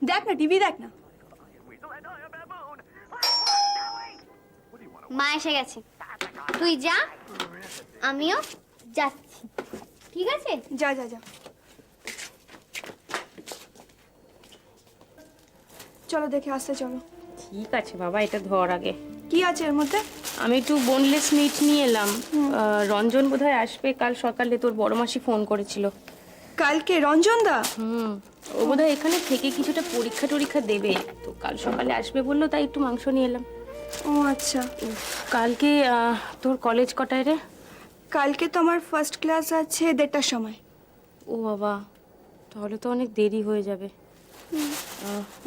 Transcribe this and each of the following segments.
দেখ না, টিভি দেখ না। মা এসে গেছে, তুই যা, আমিও যাচ্ছি, ঠিক আছে? যা যা যা, চলো দেখে আসতে চলো। ঠিক আছে বাবা, এটা ধর আগে। কি আছে এর মধ্যে? আমি একটু বোনলেস মিট নিয়ে এলাম। রঞ্জন বোধহয় আসবে কাল সকালে, তোর বড় মাসি ফোন করেছিল। কালকে রঞ্জন দা? ও বোধহয় এখানে থেকে কিছুটা পরীক্ষা টরীক্ষা দেবে, তো কাল সকালে আসবে বললো, তাই একটু মাংস নিয়ে এলাম। ও আচ্ছা। কালকে তোর কলেজ কটায় রে? কালকে তো আমার ফার্স্ট ক্লাস আছে 1:30টার সময়। ও বাবা, তাহলে তো অনেক দেরি হয়ে যাবে।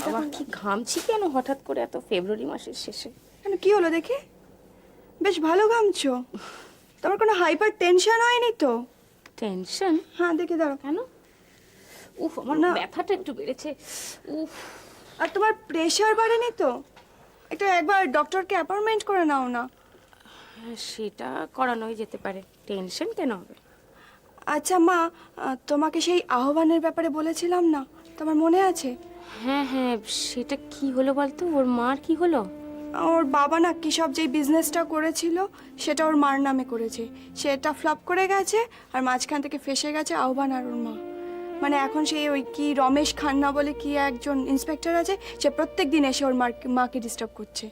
বাবা কি ঘামছি কেন হঠাৎ করে এত ফেব্রুয়ারি মাসের শেষে? কেন, কি হলো দেখি? বেশ ভালো ঘামছো। তোমার কোনো হাইপার টেনশন হয়নি তো? টেনশন? হ্যাঁ দেখে দাঁড়ো। কেন? উফ, আমার না। ব্যথাটা একটু বেড়েছে। উফ। আর তোমার প্রেশার বাড়েনি তো? একবার ডক্টরকে অ্যাপয়েন্টমেন্ট করে নাও না। সেটা করানোই যেতে পারে, টেনশন কেন হবে? আচ্ছা মা, তোমাকে সেই আহ্বানের ব্যাপারে বলেছিলাম না, তোমার মনে আছে? হ্যাঁ হ্যাঁ, সেটা কি হলো বলতো? ওর মার কি হলো? ওর বাবা না কি সব যেই বিজনেসটা করেছিল সেটা ওর মার নামে করেছে, সেটা ফ্লপ করে গেছে, আর মাঝখান থেকে ফেসে গেছে আহ্বান আর ওর মা। মানে এখন সেই ওই কি রমেশ খান্না বলে কি একজন ইন্সপেক্টর আছে, সে প্রত্যেক দিন এসে ওর মাকে ডিস্টার্ব করছে।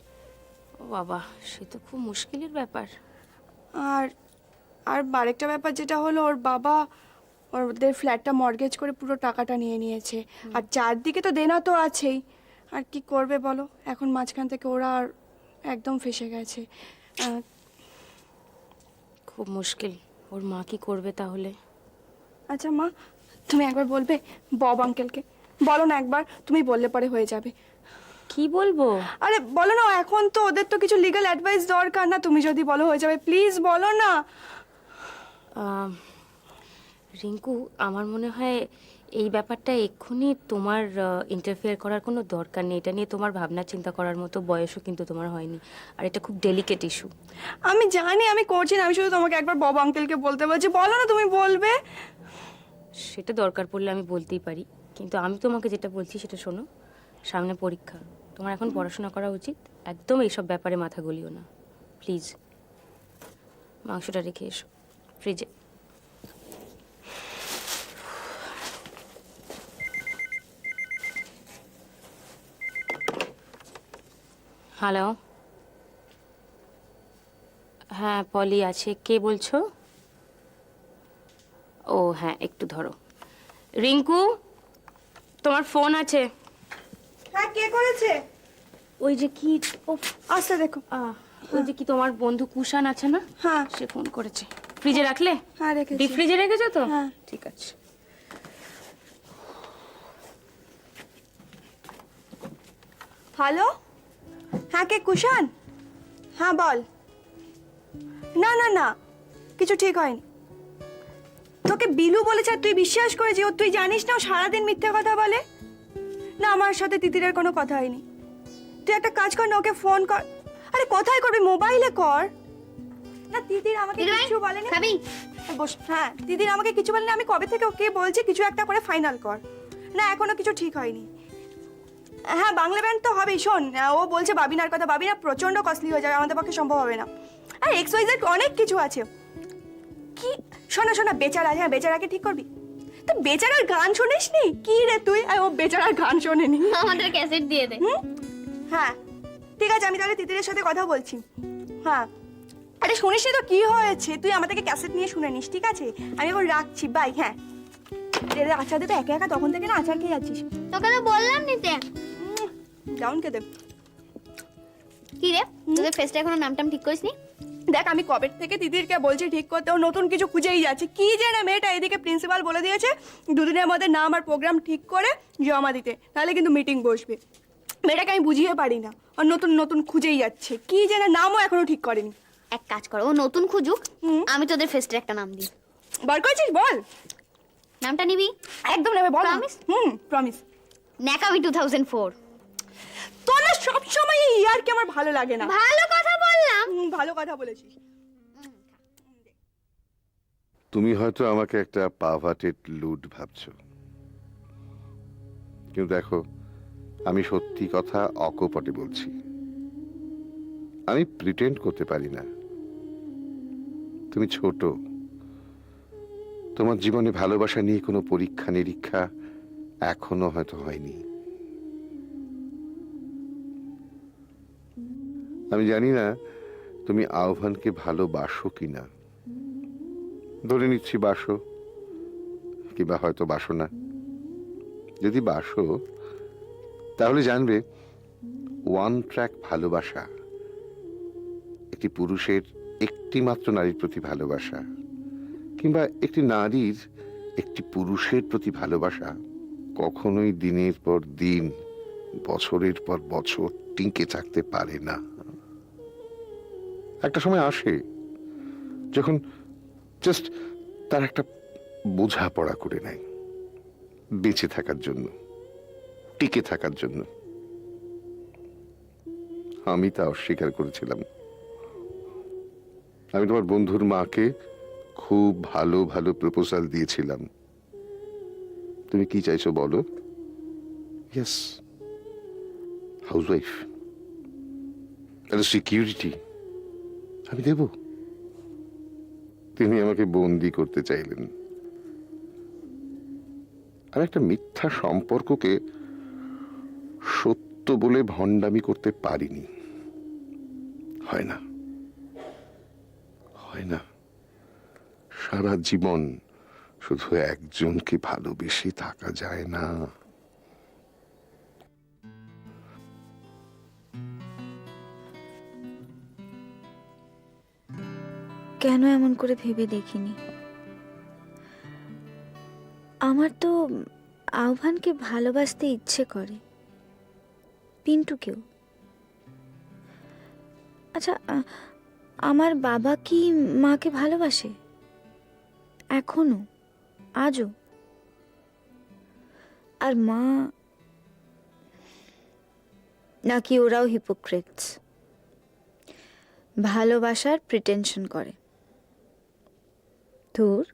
ও বাবা, সে তো খুব মুশকিলের ব্যাপার। আর আর আরেকটা ব্যাপার যেটা হলো, ওর বাবা ওদের ফ্ল্যাটটা মর্গেজ করে পুরো টাকাটা নিয়ে নিয়েছে, আর চারদিকে তো দেনা তো আছেই। আর কি করবে বলো, এখন মাঝখান থেকে ওরা আর একদম ফেসে গেছে। খুব মুশকিল। ওর মা কি করবে তাহলে? আচ্ছা মা, তুমি একবার বলবে বব আঙ্কেলকে, বলো না একবার, তুমি বললে পরে হয়ে যাবে। কি বলবো? আরে বলো না, এখন তো ওদের তো কিছু লিগ্যাল অ্যাডভাইস দরকার না, তুমি যদি বলো হয়ে যাবে, প্লিজ বলো না। রিঙ্কু, আমার মনে হয় এই ব্যাপারটা এক্ষুনি তোমার ইন্টারফেয়ার করার কোনো দরকার নেই। এটা নিয়ে তোমার ভাবনা চিন্তা করার মতো বয়সও কিন্তু তোমার হয়নি, আর এটা খুব ডেলিকেট ইস্যু। আমি জানি, আমি করছি না, আমি শুধু তোমাকে একবার বব আঙ্কেলকে বলতে বলছি, বলো না, তুমি বলবে। সেটা দরকার পড়লে আমি বলতেই পারি, কিন্তু আমি তোমাকে যেটা বলছি সেটা শোনো। সামনে পরীক্ষা, তোমার এখন পড়াশোনা করা উচিত। একদম এইসব ব্যাপারে মাথা গলিও না প্লিজ। মাংসটা রেখে এসো ফ্রিজে। হ্যালো, হ্যাঁ পলি আছে, কে বলছো? ও হ্যাঁ, একটু ধরো। রিঙ্কু, তোমার ফোন আছে। হ্যাঁ, কে করেছে? ওই যে কি, ও আচ্ছা দেখো। ওই যে কি তোমার বন্ধু কুষাণ আছে না, হ্যাঁ সে ফোন করেছে। ফ্রিজে রাখলে? হ্যাঁ রেখেছি। ডিপ ফ্রিজে রেখেছো তো? হ্যাঁ। ঠিক আছে। হ্যালো, হ্যাঁ কে, কুষাণ? হ্যাঁ বল। না না না, কিছু ঠিক হয়নি। তোকে বিলু বলেছে আর তুই বিশ্বাস করেছিস? ও তুই জানিস না ও সারাদিন মিথ্যে কথা বলে। না, আমার সাথে তিতিরের কোনো কথা হয়নি। তুই একটা কাজ কর না, ওকে ফোন কর। আরে কোথায় করবি, মোবাইলে কর না। তিতির আমাকে কিছু বলেনি। খাবি? বস। হ্যাঁ, তিতির আমাকে কিছু বলেনি, আমি কবে থেকে ওকে বলছি কিছু একটা করে ফাইনাল কর। না, এখনো কিছু ঠিক হয়নি। হ্যাঁ, বাংলা ব্যান্ড তো হবেই। শোন, ও বলছে বাবিনার কথা, বাবিনা প্রচন্ড কস্টলি হয়ে যাবে, আমাদের পক্ষে সম্ভব হবে না। আর এক্স ওয়াই জেড অনেক কিছু আছে। কি, শোনা শোনা, বেচারা। হ্যাঁ, বেচারাকে ঠিক করবি। তুই বেচারার গান শুনিস নি? কি রে তুই? ও বেচারার গান শোনেনি। আমাদের ক্যাসেট দিয়ে দে। হ্যাঁ ঠিক আছে, আমি তাহলে তিতিরের সাথে কথা বলছি। হ্যাঁ, আরে শুনিস তো কি হয়েছে, তুই আমার থেকে ক্যাসেট নিয়ে শুনে নিস, ঠিক আছে? আমি এখন রাখছি, বাই। হ্যাঁ, আচার দে তো, একা একা তখন থেকে না আচার খেয়ে যাচ্ছিস। তোকে তো বললাম নিতে। ডাউন কে দেব। কি রে, তোদের ফেস্টে এখনো নাম টাম ঠিক করিসনি? দেখ, আমি কবে থেকে দিদিরকে বলছি ঠিক করতে, ও নতুন কিছু খুঁজেই যাচ্ছে। কি জানে মেয়েটা, এদিকে প্রিন্সিপাল বলে দিয়েছে দুদিনের মধ্যে নাম আর প্রোগ্রাম ঠিক করে জমা দিতে, তাহলে কিন্তু মিটিং বসবে। মেয়েটাকে আমি বুঝিয়ে পারি না, আর নতুন নতুন খুঁজেই যাচ্ছে। কি জানে, নামও এখনো ঠিক করেনি। এক কাজ কর, ও নতুন খুঁজুক, আমি তোদের ফেস্টের একটা নাম দিই। বার করেছিস? বল নামটা নিবি? একদম নেবে, বল। Promise? প্রমিস। ন্যাকামি 2004। তোর না সবসময় এই ইয়ারকে আমার ভালো লাগে না। ভালো কথা বললাম। ভালো কথা বলেছিস। তুমি হয়তো আমাকে একটা পাভার্টেড লুড ভাবছো, কিন্তু দেখো আমি সত্যি কথা অকপটে বলছি। আমি প্রিটেন্ড করতে পারি না। তুমি ছোট, তোমার জীবনে ভালোবাসা নিয়ে কোনো পরীক্ষা নিরীক্ষা এখনো হয়তো হয়নি। আমি জানি না তুমি আহ্বানকে ভালোবাসো কিনা। ধরে নিচ্ছি বাসো, কিংবা হয়তো বাসো না। যদি বাসো তাহলে জানবে ওয়ান ট্র্যাক ভালোবাসা একটি পুরুষের একটি মাত্র নারীর প্রতি ভালোবাসা, কিংবা একটি নারীর একটি পুরুষের প্রতি ভালোবাসা কখনোই দিনের পর দিন, বছরের পর বছর টিকে থাকতে পারে না। একটা সময় আসে যখন জাস্ট তার একটা বোঝাপড়া করে নেয়, বেঁচে থাকার জন্য, টিকে থাকার জন্য। আমি তা অস্বীকার করেছিলাম। আমি তোমার বন্ধুর মাকে খুব ভালো ভালো প্রপোজাল দিয়েছিলাম। তুমি কি চাইছো বলো? ইয়েস, হাউসওয়াইফ, একটা সিকিউরিটি আমি দেব। তিনি আমাকে বন্দি করতে চাইলেন। আমি একটা মিথ্যা সম্পর্ককে সত্য বলে ভণ্ডামি করতে পারিনি। হয় না, হয় না। সারা জীবন শুধু একজনকে ভালোবেসে থাকা যায় না। কেন এমন করে ভেবে দেখিনি? আমার তো আহ্বানকে ভালোবাসতে ইচ্ছে করে, পিন্টুকেও। আচ্ছা, আমার বাবা কি মাকে ভালোবাসে এখনো, আজও? আর মা, নাকি ওরাও হিপোক্রেটস, ভালোবাসার প্রিটেনশন করে? ধুর,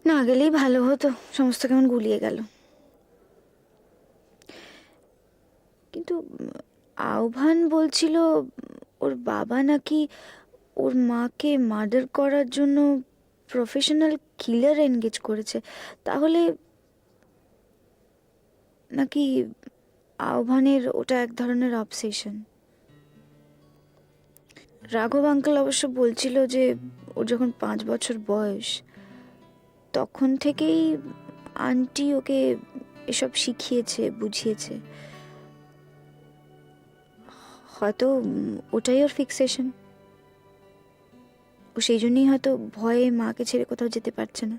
না গেলেই ভালো হতো, সমস্ত কেমন গুলিয়ে গেল। কিন্তু আহ্বান বলছিল ওর বাবা নাকি ওর মাকে মার্ডার করার জন্য প্রফেশনাল কিলার এনগেজ করেছে। তাহলে নাকি আহ্বানের ওটা এক ধরনের অবসেশন। রাঘব আঙ্কেল অবশ্য বলছিল যে ওর যখন 5 বছর বয়স তখন থেকেই আন্টি ওকে এসব শিখিয়েছে, বুঝিয়েছে। হয়তো ওটাই ওর ফিক্সেশন। ও সেই জন্যই হয়তো ভয়ে মাকে ছেড়ে কোথাও যেতে পারছে না।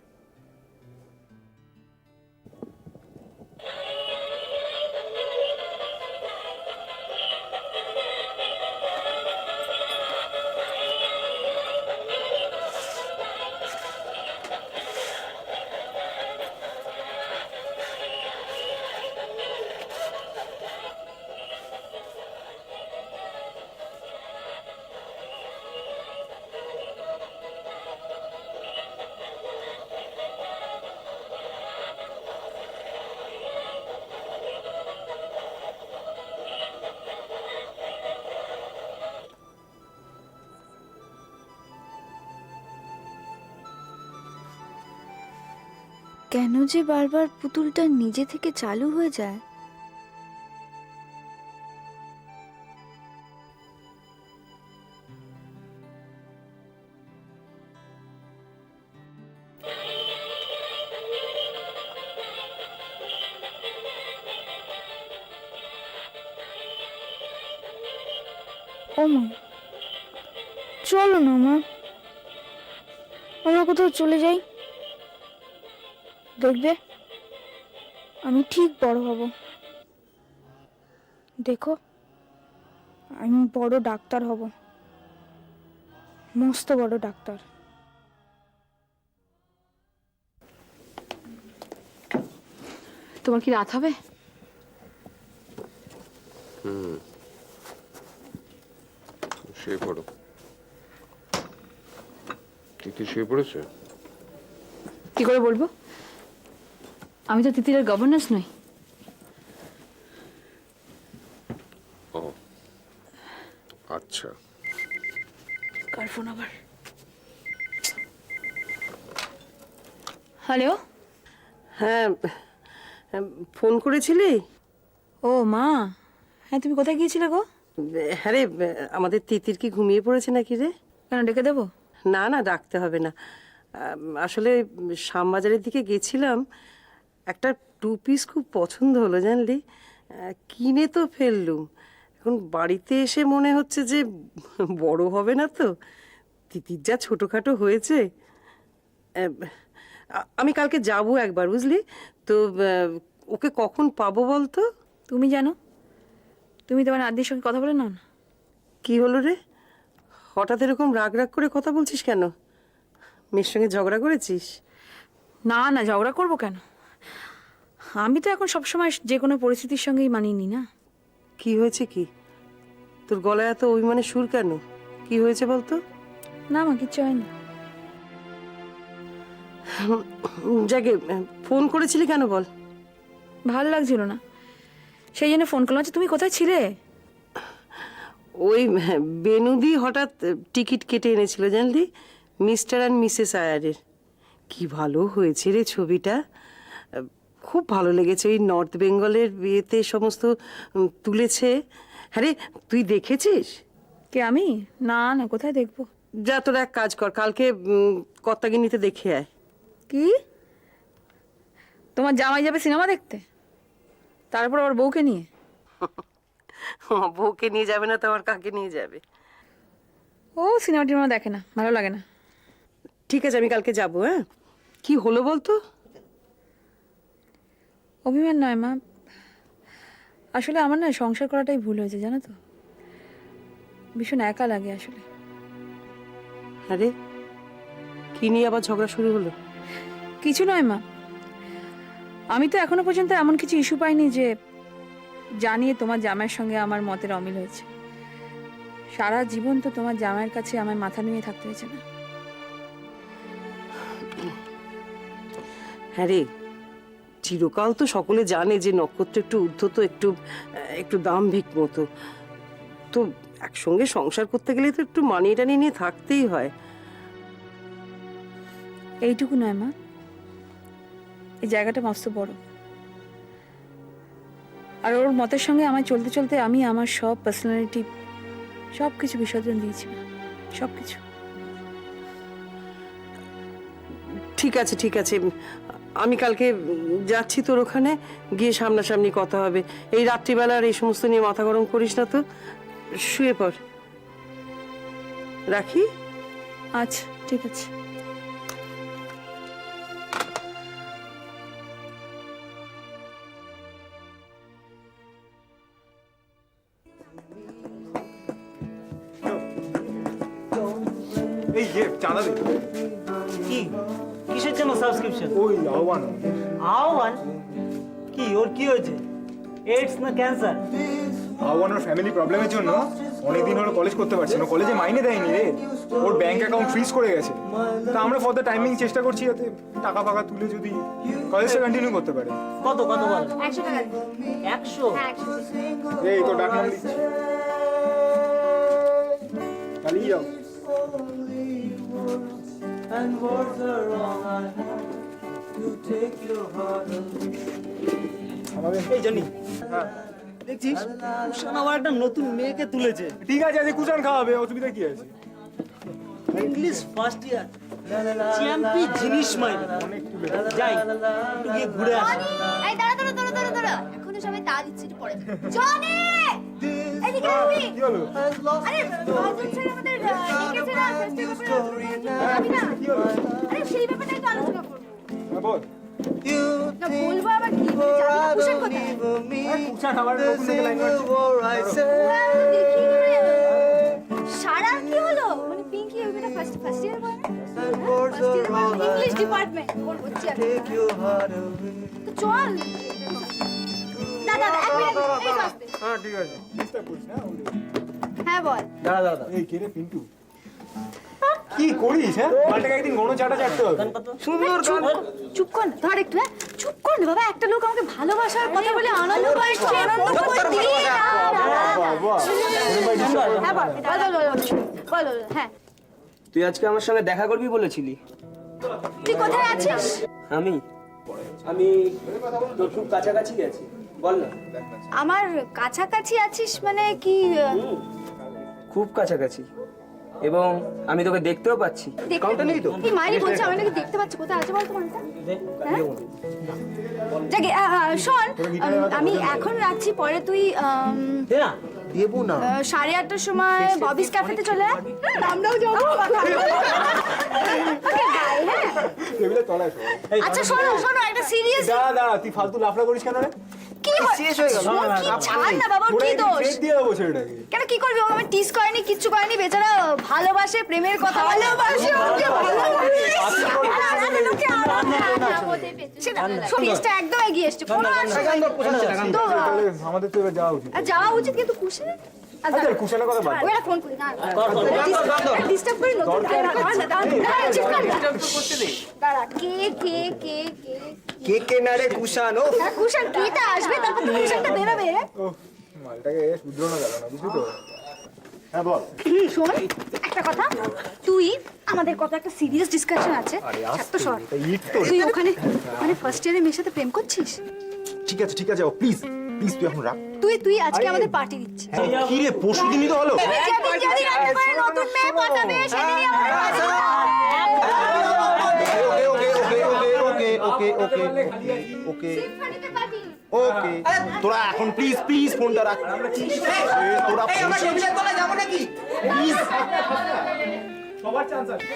কেন যে বারবার পুতুলটা নিজে থেকে চালু হয়ে যায়? ও মা, চলো না মা, আমরা কোথাও চলে যাই। দেখবে আমি ঠিক বড় হব। দেখো, আমি বড় ডাক্তার হব, মস্ত বড় ডাক্তার। তোমার কি রাত হবে? শুয়ে পড়ো। তিথি শুয়ে পড়েছে? কি করে বলবো? আমি তো তিতিরের গভর্নেন্স নই। আচ্ছা, কার ফোন আবার? হ্যালো। হ্যাঁ, ফোন করেছিলি? ও মা, হ্যাঁ তুমি কোথায় গিয়েছিলে গো? হ্যাঁ রে, আমাদের তিতির কি ঘুমিয়ে পড়েছে নাকি রে? কেন, ডেকে দেবো? না না, ডাকতে হবে না। আসলে শ্যামবাজারের দিকে গেছিলাম, একটা 2 পিস খুব পছন্দ হলো জানলি, কিনে তো ফেললুম। এখন বাড়িতে এসে মনে হচ্ছে যে বড় হবে না তো, তিতির যা ছোটোখাটো হয়েছে। আমি কালকে যাব একবার, বুঝলি তো। ওকে কখন পাবো বলতো? তুমি জানো, তুমি তোমার আদির সঙ্গে কথা বলে নাও না। কি হলো রে, হঠাৎ এরকম রাগ রাগ করে কথা বলছিস কেন? মেয়ের সঙ্গে ঝগড়া করেছিস? না না, ঝগড়া করবো কেন? আমি তো এখন সবসময় যে কোনো পরিস্থিতির সঙ্গেই মানিয়ে নিই না। কি হয়েছে কি? তোর গলায় এত অভিমানের সুর কেন? কি হয়েছে বলতো? না মা, কিচ্ছু হয়নি। যাকে ফোন করেছিলি কেন বল? ভালো লাগছিল না, সেই জন্য ফোন করলাম। আচ্ছা তুমি কোথায় ছিলে? ওই বেনুদি হঠাৎ টিকিট কেটে এনেছিল জানলি, মিস্টার অ্যান্ড মিসেস আয়ারের। কি ভালো হয়েছে রে ছবিটা, খুব ভালো লেগেছে। ওই নর্থ বেঙ্গলের বিয়েতে সমস্ত তুলেছে। হ্যাঁ রে, তুই দেখেছিস? কে, আমি? না না, কোথায় দেখবো? যা, তোর এক কাজ কর, কালকে কর্তাগিনীতে দেখে আয়। কি, তোমার জামাই যাবে সিনেমা দেখতে, তারপর আবার বউকে নিয়ে? বউকে নিয়ে যাবে না তো আবার কাকে নিয়ে যাবে? ও সিনেমা টিনেমা দেখে না, ভালো লাগে না। ঠিক আছে, আমি কালকে যাবো। হ্যাঁ, কি হলো বলতো? অভিমান নয় মা, আসলে আমার না সংসার করাটাই ভুল হয়েছে জানো তো। ভীষণ একা লাগে আসলে। আরে, কি নিয়ে আবার ঝগড়া শুরু হলো? কিছু নয় মা, আমি তো এখনো পর্যন্ত এমন কিছু ইস্যু পাইনি যে জানিয়ে তোমার জামাইয়ের সঙ্গে আমার মতের অমিল হয়েছে। সারা জীবন তো তোমার জামাইয়ের কাছে আমার মাথা নুয়ে থাকতে হয়েছে না? হ্যাঁ রে, চিরকাল তো সকলে জানে যে নক্ষত্র একটু উদ্ধত, একটু একটু দাম্ভিক মতো। তো একসঙ্গে সংসার করতে গেলে তো একটু মানিয়ে টানিয়ে নিয়ে থাকতেই হয়। এইটুকু নয় মা, এই জায়গাটা মস্ত বড়। আর ওর মতের সঙ্গে আমায় চলতে চলতে আমি আমার সব পার্সোনালিটি, সব কিছু বিসর্জন দিয়েছি মা, সব কিছু। ঠিক আছে ঠিক আছে, আমি কালকে যাচ্ছি তোর ওখানে, গিয়ে সামনাসামনি কথা হবে। এই রাত্রিবেলার এই সমস্ত নিয়ে মাথা গরম করিস না তো, শুয়ে পড়। রাখি? আচ্ছা ঠিক আছে। এই যে চাঁদা দে। কি কিসের জন্য সাবস্ক্রিপশন? ওই আহ্বান। আহ্বান? কি ওর কি হয়েছে? এইডস না ক্যান্সার? আহ্বান ওর ফ্যামিলি প্রবলেমের জন্য অনেকদিন হলো কলেজ করতে পারছে না, কলেজে মাইনে দেয়নি রে। ওর ব্যাংক অ্যাকাউন্ট ফ্রিজ করে গেছে। তা আমরা ফর দ্য টাইমিং চেষ্টা করছি যাতে টাকা ফাকা তুলে যদি কলেজটা কন্টিনিউ করতে পারে। কত কত বল? 100 টাকা 100? এই তো ডাক নাম দিচ্ছি, চালিয়ে যাও। এই জানি দেখছিস কুশান আবার একটা নতুন মেয়েকে তুলেছে। ঠিক আছে, আজকে কুচান খাওয়াবে, অসুবিধা কি আছে? ইংলিশ ফার্স্ট ইয়ার, চ্যাম্পি জিনিস মাইনে। যাই একটু গিয়ে ঘুরে আসি। এই দাঁড়া দাঁড়া দাঁড়া দাঁড়া দাঁড়া, এখনো সবাই তা দিচ্ছে, একটু পরে জনি এদিকে আসবি? কি হলো? আরে বাজুন স্যার আমাদের ডেকেছে না ফেস্টিভ্যাল ব্যাপারে, আমি না কি হলো? আরে সেই ব্যাপারটাই তো আলোচনা করব। হ্যাঁ, বল। না বলবো আবার কি, জানি না কুশন কোথায়। কুচান আবার নতুন থেকে লাইন মারছে। দেখি সারা কি হলো, মানে পিঙ্কি ওই মেয়েটা ফার্স্ট ইয়ার বয় না, ফার্স্ট ইয়ার বয় ইংলিশ ডিপার্টমেন্ট ওর হচ্ছে। তো চল দাদা এক মিনিট এই আসতে। হ্যাঁ ঠিক আছে, ডিস্টার্ব করিস না। হ্যাঁ বল। দাঁড়া দাঁড়া, এই কে রে পিন্টু? কি করিস? হ্যাঁ, পাল্টাকে একদিন গণ চাটা চাটতে হবে। সুন্দর গান। চুপ কর না, ধর একটু, হ্যাঁ চুপ কর না বাবা। একটা লোক আমাকে ভালোবাসার কথা বলে আনন্দ পাচ্ছে, আনন্দ করে দিয়ে না। বাবা, হ্যাঁ বল। বল হ্যাঁ তুই আজকে আমার সঙ্গে দেখা করবি বলেছিলি। তুই কোথায় আছিস? আমি তোর খুব কাছাকাছি গেছি, বল না। আমার কাছাকাছি আছিস মানে কি? খুব কাছাকাছি, এবং আমি তোকে দেখতেও পাচ্ছি। কাউন্টার নেই তো? এই মাইরি বলছে আমি নাকি দেখতে পাচ্ছি। কোথায় আছে বলতো মানটা? যাকে শোন, আমি এখন রাখছি, পরে তুই দেবো না। 8:30টার সময় ববিস ক্যাফেতে চলে আয়। আমরাও যাবো। Okay bye. হ্যাঁ টেবিলের তলায় শো। আচ্ছা শোনো একটা সিরিয়াস। দাঁড়া তুই ফালতু লাফড়া করিস কেন রে? কি শেষ হয়ে গেল। কি ছাড় না বাবা, ওর কি দোষ? ফেক দিয়ে দেবো ছেলেটাকে। কেন কি করবি? ও আমি টিস করেনি, কিচ্ছু করেনি, বেচারা ভালোবাসে, প্রেমের কথা ভালোবাসে, ওকে ভালোবাসে। একদম এগিয়ে এসছে, কোনো আর তো তাহলে আমাদের তো এবার যাওয়া উচিত। যাওয়া উচিত, কিন্তু কুশে আচ্ছা কুশানের কথা বাদ। ওরা ফোন করি না, ডিস্টার্ব করি নতুন দাঁড়া। কে না রে কুশান? ও কুশান কেটা আসবে, তারপর কুশানটা বেরোবে। ও মালটাকে শুধরানো গেল না, বুঝলি তো? হ্যাঁ বল। শোন একটা কথা, তুই আমাদের কত একটা সিরিয়াস ডিসকাশন আছে। এত সর, তুই ওখানে মানে ফার্স্ট ইয়ারের মেয়ের সাথে প্রেম করছিস? ঠিক আছে ও প্লিজ তুই এখন রাখ। তুই আজকে আমাদের পার্টি দিচ্ছিস। কি রে পরশু দিনই তো হলো। যেদিন একেবারে নতুন মেয়ে পটাবে সেদিনই আমাদের party। ওকে সিম্ফনিতে party। ওকে তোরা এখন প্লিজ ফোনটা রাখ। তোরা যাবো নাকি? সবার চান্স আছে।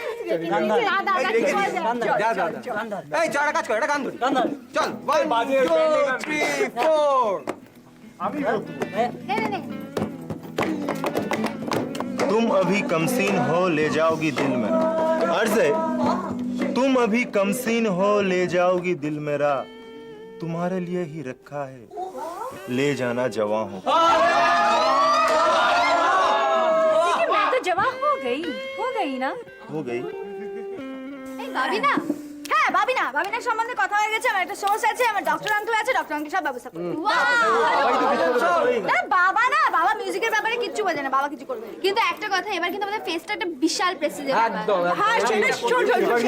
দাদা এই চড়া কাজ কর, এটা গান ধরি। চল বাজে 1 2 3 4। আমি নে तुम अभी कमसीन हो ले जाओगी दिल मेरा। अर्ज है तुम अभी कमसीन हो ले जाओगी दिल मेरा, तुम्हारे लिए ही रखा है ले जाना जवां हो। मैं तो जवाब हो गई ना। हो गई। এই ভাবিনা, হ্যাঁ ভাবিনার সম্বন্ধে কথা হয়ে গেছে। আমার একটা সোর্স আছে, আমার ডক্টর আঙ্কেল আছে, ডক্টর আঙ্কেল সব ব্যবস্থা করবে। না বাবা মিউজিকের ব্যাপারে কিচ্ছু বোঝে না, বাবা কিছু করবে। কিন্তু একটা কথা, এবার কিন্তু আমাদের ফেস্টটা একটা বিশাল প্রেস্টিজের ব্যাপার। হ্যাঁ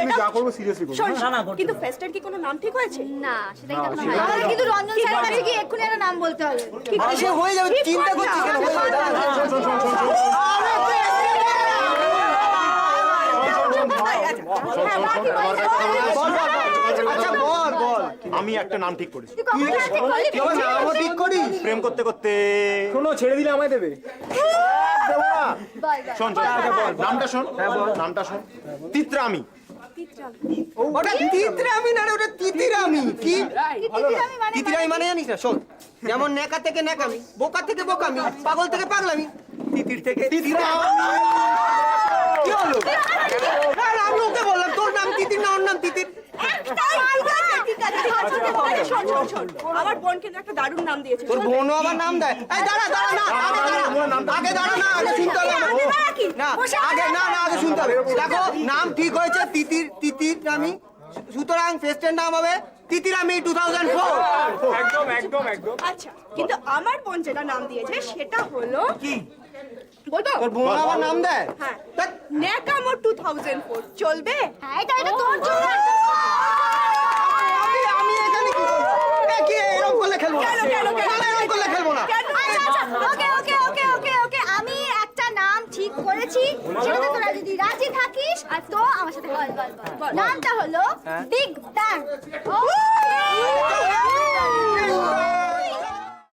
আমি যা করবো সিরিয়াসলি করবো। কিন্তু ফেস্টের কি কোনো নাম ঠিক হয়েছে? না সেটা কিন্তু আমাদের কিন্তু রঞ্জন স্যারের কাছে কি এক্ষুনি একটা নাম বলতে হবে। সে হয়ে যাবে, চিন্তা করছিস কেন? আচ্ছা বল আমি একটা নাম ঠিক করেছি। নামও ঠিক করিস? প্রেম করতে করতে শোনো ছেড়ে দিলে আমায় দেবে। দেবো না। বল শোন নামটা শোন। নামটা শোন, তিত্রামি। ওটা তিতিরামি না রে, ওটা তিতিরামি। কি তিতিরামি মানে জানিস না? শোন, যেমন নেকা থেকে নেকামি, বোকা থেকে বোকামি, পাগল থেকে পাগলামি, তিতির থেকে তিতিরামি। কি হলো? আরে আমি ওকে বললাম তোর নাম তিতির না ওর নাম তিতির। আমার বোন কিন্তু একটা দারুণ নাম দিয়েছে। তোর বোনও আবার নাম দেয়? এই দাঁড়া না, আগে দাঁড়া না, আগে শুনতে হবে। না আগে শুনতে হবে। দেখো নাম ঠিক হয়েছে, তিতিরামি, সুতরাং ফেস্টের নাম হবে তিতিরামি 2004। একদম আচ্ছা, কিন্তু আমার বোন যেটা নাম দিয়েছে সেটা হলো কি? বলবো? তোর বোন আবার নাম দেয়? হ্যাঁ, ধ্যাৎ, ন্যাকামো 2004 চলবে? হ্যাঁ এটা তোর জন্য। আমি এখানে কি করবো? কি এরকম করলে খেলবো না? কেন? এরকম করলে খেলবো না। ওকে আমি একটা নাম ঠিক করেছি, সেটাতে তোরা যদি রাজি থাকিস আর তো আমার সাথে বল। নামটা হলো বিগ ব্যাং।